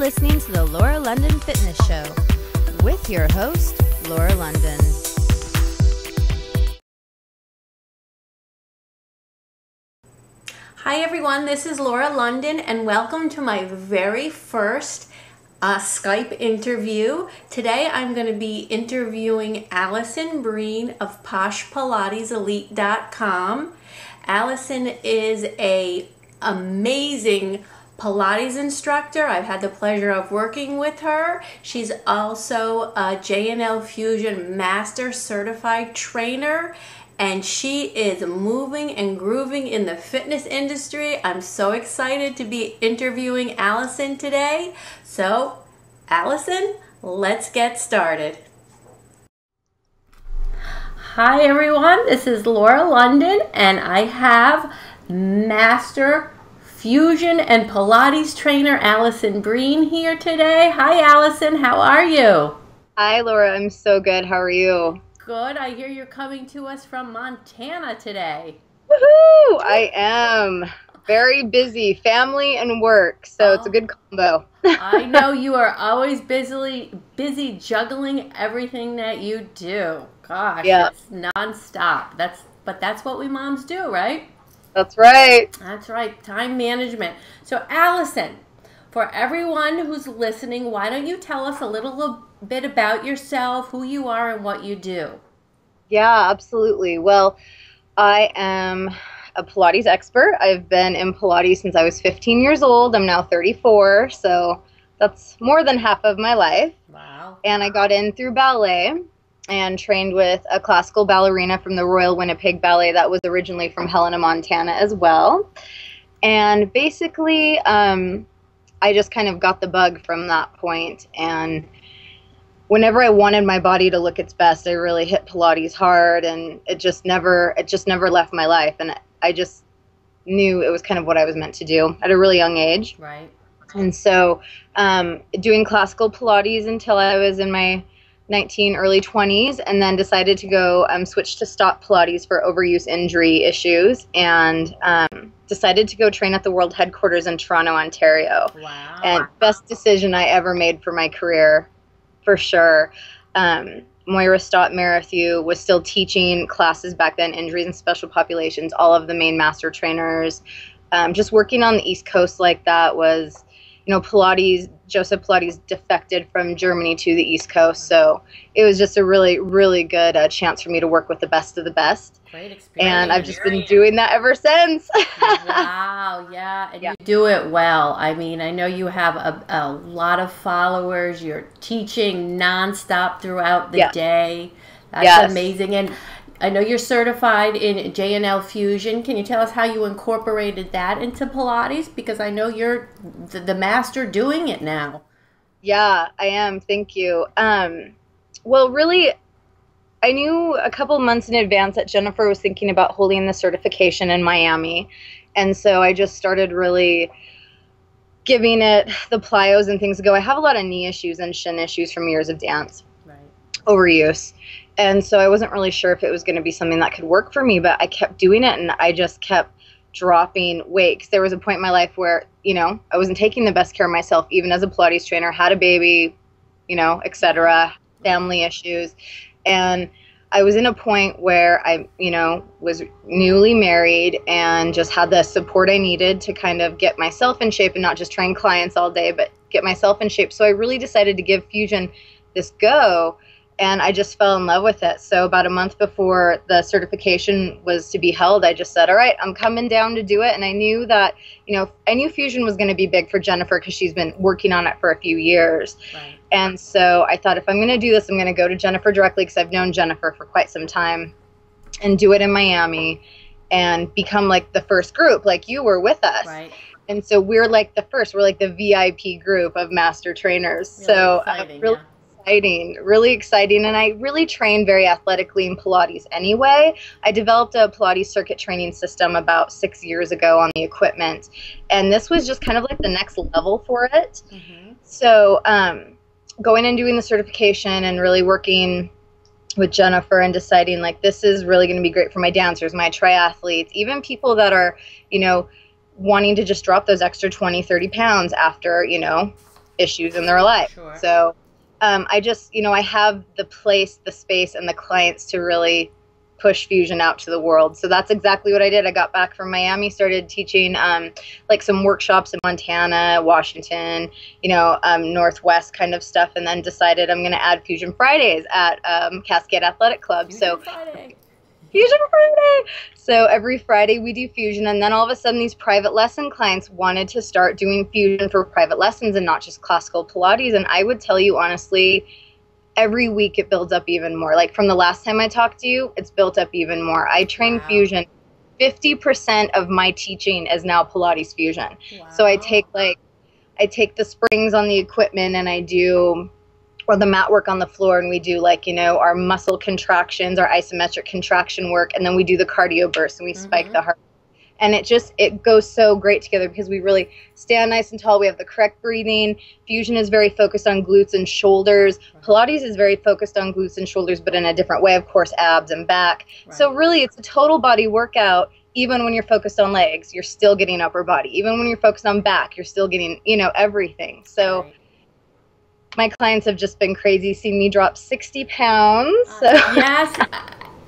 listening to the Laura London Fitness Show with your host, Laura London. Hi everyone, this is Laura London and welcome to my very first Skype interview. Today I'm going to be interviewing Allison Breen of PoshPilatesElite.com. Allison is an amazing Pilates instructor. I've had the pleasure of working with her. She's also a J&L Fusion Master Certified Trainer, and she is moving and grooving in the fitness industry. I'm so excited to be interviewing Allison today. So, Allison, let's get started. Hi everyone, this is Laura London, and I have Master Fusion and Pilates trainer Allison Breen here today. Hi Allison, how are you? Hi Laura, I'm so good. How are you? Good. I hear you're coming to us from Montana today. Woohoo! I am very busy, family and work, so it's a good combo. I know you are always busy juggling everything that you do. Gosh, yeah. It's nonstop. But that's what we moms do, right? That's right. That's right. Time management. So Allison, for everyone who's listening, why don't you tell us a little bit about yourself, who you are, and what you do? Yeah, absolutely. Well, I am a Pilates expert. I've been in Pilates since I was 15 years old. I'm now 34, so that's more than half of my life. Wow. And I got in through ballet and trained with a classical ballerina from the Royal Winnipeg Ballet that was originally from Helena, Montana as well. And basically, I just kind of got the bug from that point. And whenever I wanted my body to look its best, I really hit Pilates hard, and it just never left my life. And I just knew it was kind of what I was meant to do at a really young age. Right. And so doing classical Pilates until I was in my early 20s, and then decided to go switch to stop Pilates for overuse injury issues, and decided to go train at the world headquarters in Toronto, Ontario. Wow. And best decision I ever made for my career, for sure. Moira Stott-Merrithew was still teaching classes back then, injuries and special populations, all of the main master trainers. Just working on the East Coast like that was, Pilates, Joseph Pilates defected from Germany to the East Coast. So it was just a really, really good chance for me to work with the best of the best. Great experience. And I've just been doing that ever since. Wow, yeah. And you do it well. I mean, I know you have a lot of followers. You're teaching nonstop throughout the day. That's amazing. And I know you're certified in J&L Fusion. Can you tell us how you incorporated that into Pilates? Because I know you're the master doing it now. Yeah, I am. Thank you. Well, really, I knew a couple months in advance that Jennifer was thinking about holding the certification in Miami. And so I just started really giving it the plyos and things to go. I have a lot of knee issues and shin issues from years of dance. Right. Overuse. And so I wasn't really sure if it was going to be something that could work for me, but I kept doing it, and I just kept dropping weight. 'Cause there was a point in my life where, I wasn't taking the best care of myself, even as a Pilates trainer, had a baby, etc., family issues. And I was in a point where I, was newly married and just had the support I needed to kind of get myself in shape and not just train clients all day, but get myself in shape. So I really decided to give Fusion this go. And I just fell in love with it. So about a month before the certification was to be held, I just said, all right, I'm coming down to do it. And I knew that, I knew Fusion was going to be big for Jennifer because she's been working on it for a few years. Right. And so I thought, if I'm going to do this, I'm going to go to Jennifer directly, because I've known Jennifer for quite some time, and do it in Miami and become like the first group, like you were with us. Right. And so we're like the VIP group of master trainers. Really so really exciting. And I really train very athletically in Pilates anyway. I developed a Pilates circuit training system about 6 years ago on the equipment. And this was just kind of like the next level for it. Mm-hmm. So going and doing the certification and really working with Jennifer and deciding, like, this is really going to be great for my dancers, my triathletes, even people that are, wanting to just drop those extra 20, 30 pounds after, issues in their life. Sure. So I just, I have the place, the space, and the clients to really push fusion out to the world. So that's exactly what I did. I got back from Miami, started teaching like some workshops in Montana, Washington, Northwest kind of stuff, and then decided I'm going to add Fusion Fridays at Cascade Athletic Club. Fusion Friday. Fusion Friday. So every Friday we do fusion, and then all of a sudden these private lesson clients wanted to start doing fusion for private lessons and not just classical Pilates. And I would tell you honestly, every week it builds up even more. Like from the last time I talked to you, it's built up even more. I train fusion. 50% of my teaching is now Pilates fusion. Wow. So I take the springs on the equipment and I do, or the mat work on the floor, and we do our muscle contractions, our isometric contraction work, and then we do the cardio bursts and we spike the heart. And it goes so great together because we really stand nice and tall. We have the correct breathing. Fusion is very focused on glutes and shoulders. Pilates is very focused on glutes and shoulders, but in a different way, of course, abs and back. Right. So really, it's a total body workout. Even when you're focused on legs, you're still getting upper body. Even when you're focused on back, you're still getting, everything. So my clients have just been crazy seeing me drop 60 pounds. Yes.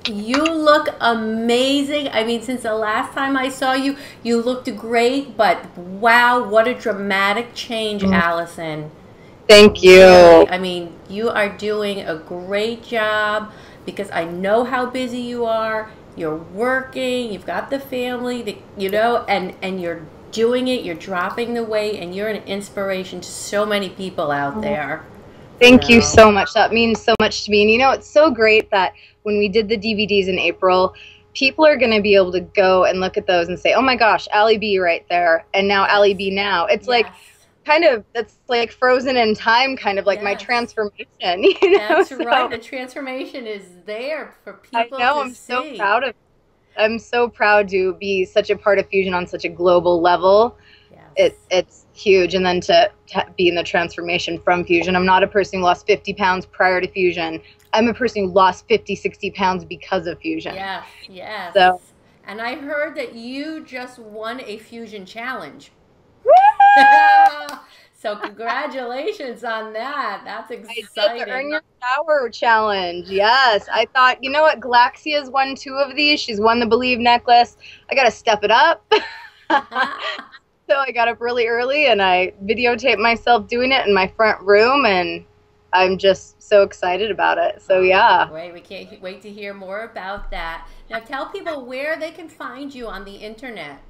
You look amazing. I mean, since the last time I saw you, you looked great, but wow, what a dramatic change, Allison. Thank you. Really, I mean, you are doing a great job because I know how busy you are. You're working, you've got the family, and you're doing it, you're dropping the weight, and you're an inspiration to so many people out there. Thank you so much. That means so much to me. And it's so great that when we did the DVDs in April, people are going to be able to go and look at those and say, oh my gosh, Allie B right there. And now Allie B now. It's that's like frozen in time, kind of like my transformation. That's right. The transformation is there for people to I'm see. So proud of it. I'm so proud to be such a part of Fusion on such a global level. Yes. It's huge. And then to be in the transformation from Fusion. I'm not a person who lost 50 pounds prior to Fusion. I'm a person who lost 50, 60 pounds because of Fusion. Yes, yes. So, and I heard that you just won a Fusion challenge. So congratulations on that. That's exciting. I did the Earn Your Shower challenge. Yes. I thought, you know what? Galaxia's won 2 of these. She's won the Believe necklace. I got to step it up. So I got up really early and I videotaped myself doing it in my front room, and I'm just so excited about it. So yeah. Great. We can't wait to hear more about that. Now tell people where they can find you on the internet.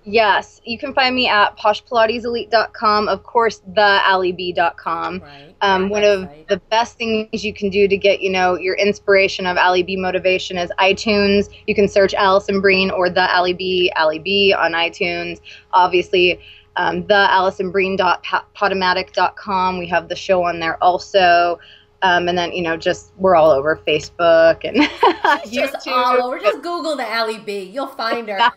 Yes, you can find me at poshpilateselite.com, of course, theallieb.com. Right. One of the best things you can do to get, your inspiration of Allie B motivation is iTunes. You can search Allison Breen or the Allie B on iTunes. Obviously, the AllisonBreen.podomatic.com. We have the show on there also. And then, we're all over Facebook and just all over. Just Google the Allie B. You'll find her.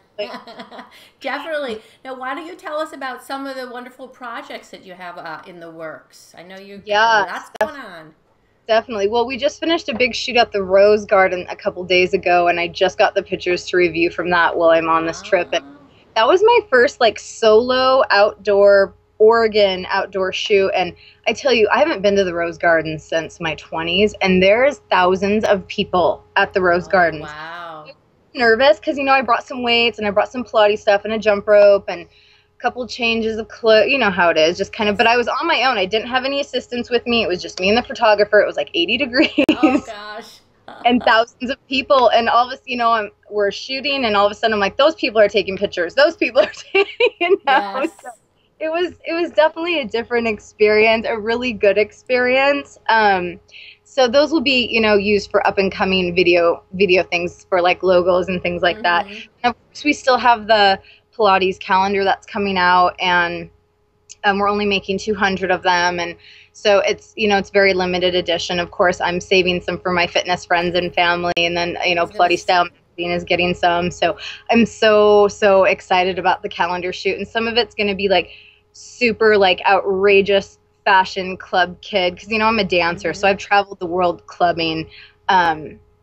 Definitely. Now, why don't you tell us about some of the wonderful projects that you have in the works? I know you got lots going on. Definitely. Well, we just finished a big shoot at the Rose Garden a couple days ago, and I just got the pictures to review from that while I'm on this trip. And that was my first solo outdoor Oregon outdoor shoot, and I tell you, I haven't been to the Rose Garden since my 20s, and there's thousands of people at the Rose Gardens. Wow. Nervous because I brought some weights and I brought some Pilates stuff and a jump rope and a couple changes of clothes. You know how it is, just kind of. But I was on my own. I didn't have any assistants with me. It was just me and the photographer. It was like 80 degrees. Oh gosh. And thousands of people, and all of us, we're shooting, and all of a sudden I'm like, those people are taking pictures. Those people are taking. Yes. So it was definitely a different experience, a really good experience. So those will be, used for up and coming video things for logos and things like that. And of course, we still have the Pilates calendar that's coming out, and we're only making 200 of them. And so it's, it's very limited edition. Of course, I'm saving some for my fitness friends and family. And then, Pilates Style Magazine is getting some. So I'm so excited about the calendar shoot. And some of it's going to be super outrageous fashion club kid, because I'm a dancer, so I've traveled the world clubbing,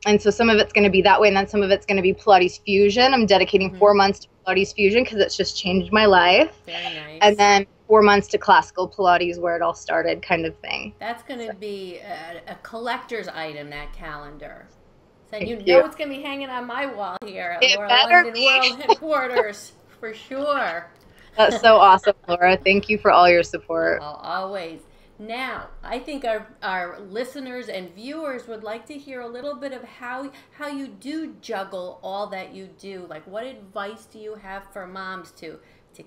And so some of it's going to be that way, and then some of it's going to be Pilates Fusion. I'm dedicating 4 months to Pilates Fusion because it's just changed my life. Very nice. And then 4 months to classical Pilates, where it all started, kind of thing. That's going to be a collector's item, that calendar. So you Thank know you. it's going to be hanging on my wall here at It Laura better London be. World Headquarters, for sure. That's so awesome, Laura. Thank you for all your support. Always. Now, I think our listeners and viewers would like to hear a little bit of how you do juggle all that you do. Like, what advice do you have for moms to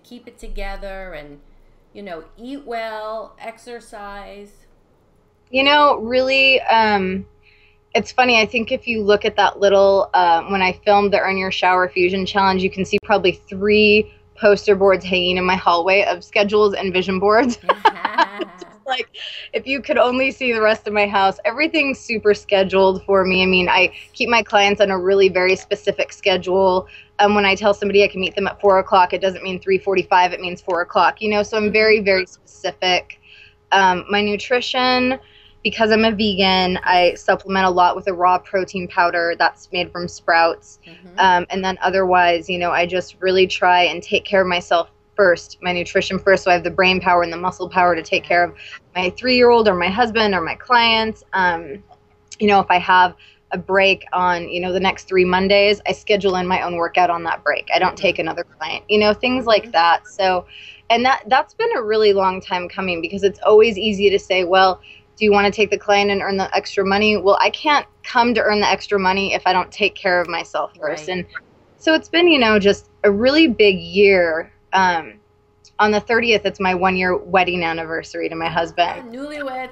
keep it together and, you know, eat well, exercise? You know, really, it's funny. I think if you look at that little, when I filmed the Earn Your Shower Fusion Challenge, you can see probably 3 poster boards hanging in my hallway of schedules and vision boards. Like, if you could only see the rest of my house, everything's super scheduled for me. I mean, I keep my clients on a really very specific schedule. When I tell somebody I can meet them at 4 o'clock, it doesn't mean 3:45, it means 4 o'clock, you know, so I'm very, very specific. My nutrition, because I'm a vegan, I supplement a lot with a raw protein powder that's made from sprouts. And then otherwise, you know, I just really try and take care of myself first, my nutrition first, so I have the brain power and the muscle power to take care of my 3-year-old or my husband or my clients. You know, if I have a break on, you know, the next 3 Mondays, I schedule in my own workout on that break. I don't take another client, you know, things like that. So, and that's been a really long time coming, because it's always easy to say, well, do you want to take the client and earn the extra money? Well, I can't come to earn the extra money if I don't take care of myself first. And so it's been, you know, just a really big year. On the 30th, it's my 1-year wedding anniversary to my husband. Newlywed.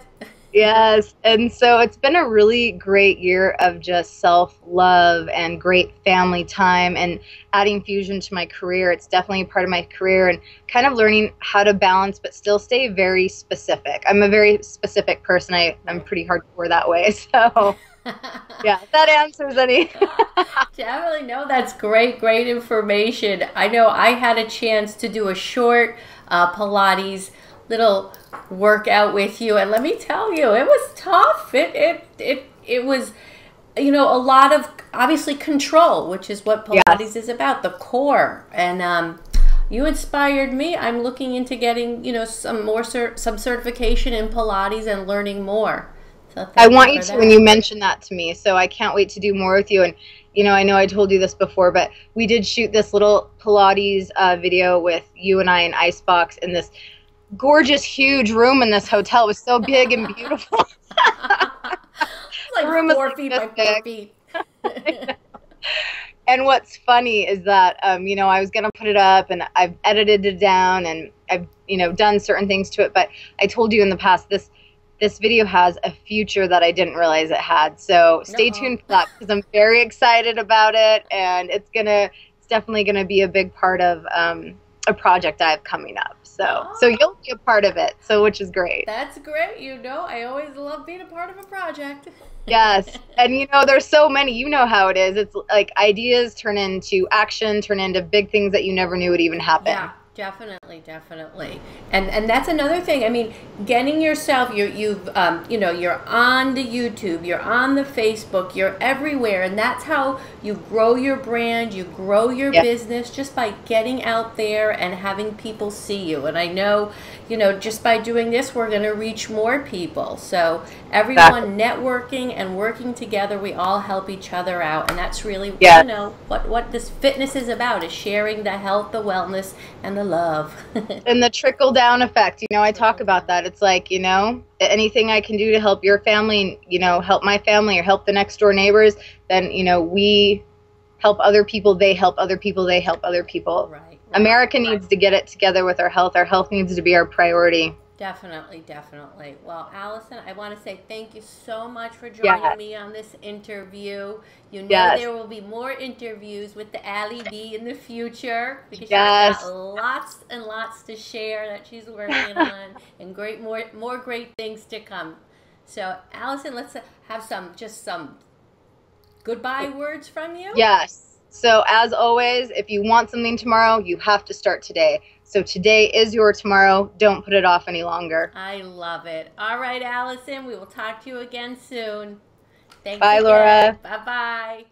Yes. And so it's been a really great year of just self-love and great family time and adding fusion to my career. It's definitely a part of my career, and kind of learning how to balance but still stay very specific. I'm a very specific person. I'm pretty hardcore that way. So yeah, if that answers any. Definitely. No, that's great information. I know I had a chance to do a short Pilates little workout with you, and let me tell you, it was tough. It was, you know, a lot of obviously control, which is what Pilates is about, the core. And you inspired me. I'm looking into getting, you know, some certification in Pilates and learning more. So I want you to, when you mentioned that to me, so I can't wait to do more with you. And, you know I told you this before, but we did shoot this little Pilates video with you and I in Icebox in this gorgeous, huge room in this hotel. It was so big and beautiful. Like the room 4 feet by 4 feet. And what's funny is that, you know, I was going to put it up, and I've edited it down, and I've, you know, done certain things to it. But I told you in the past, this video has a future that I didn't realize it had. So stay tuned for that, because I'm very excited about it, and it's definitely gonna be a big part of a project I have coming up. So you'll be a part of it, so which is great. That's great. You know, I always love being a part of a project. Yes, and you know, there's so many. You know how it is. It's like ideas turn into action, turn into big things that you never knew would even happen. Yeah. Definitely. And that's another thing. I mean, getting yourself, you've you know, you're on the YouTube, you're on the Facebook, you're everywhere, and that's how you grow your brand, you grow your business, just by getting out there and having people see you. And I know, you know, just by doing this, we're going to reach more people. So everyone networking and working together, we all help each other out, and that's really, you know, what this fitness is about, is sharing the health, the wellness, and the love. And the trickle down effect, you know, I talk about that. It's like, you know, anything I can do to help your family, and, you know, help my family or help the next door neighbors, then, you know, we help other people, they help other people, they help other people. Right. America needs to get it together with our health. Our health needs to be our priority. Definitely. Well, Allison, I want to say thank you so much for joining me on this interview. You know, there will be more interviews with the Allie B in the future, because she's got lots and lots to share that she's working on, and more great things to come. So, Allison, let's have some goodbye words from you. Yes. So as always, if you want something tomorrow, you have to start today. So today is your tomorrow. Don't put it off any longer. I love it. All right, Allison, we will talk to you again soon. Thanks Bye, again. Laura. Bye bye.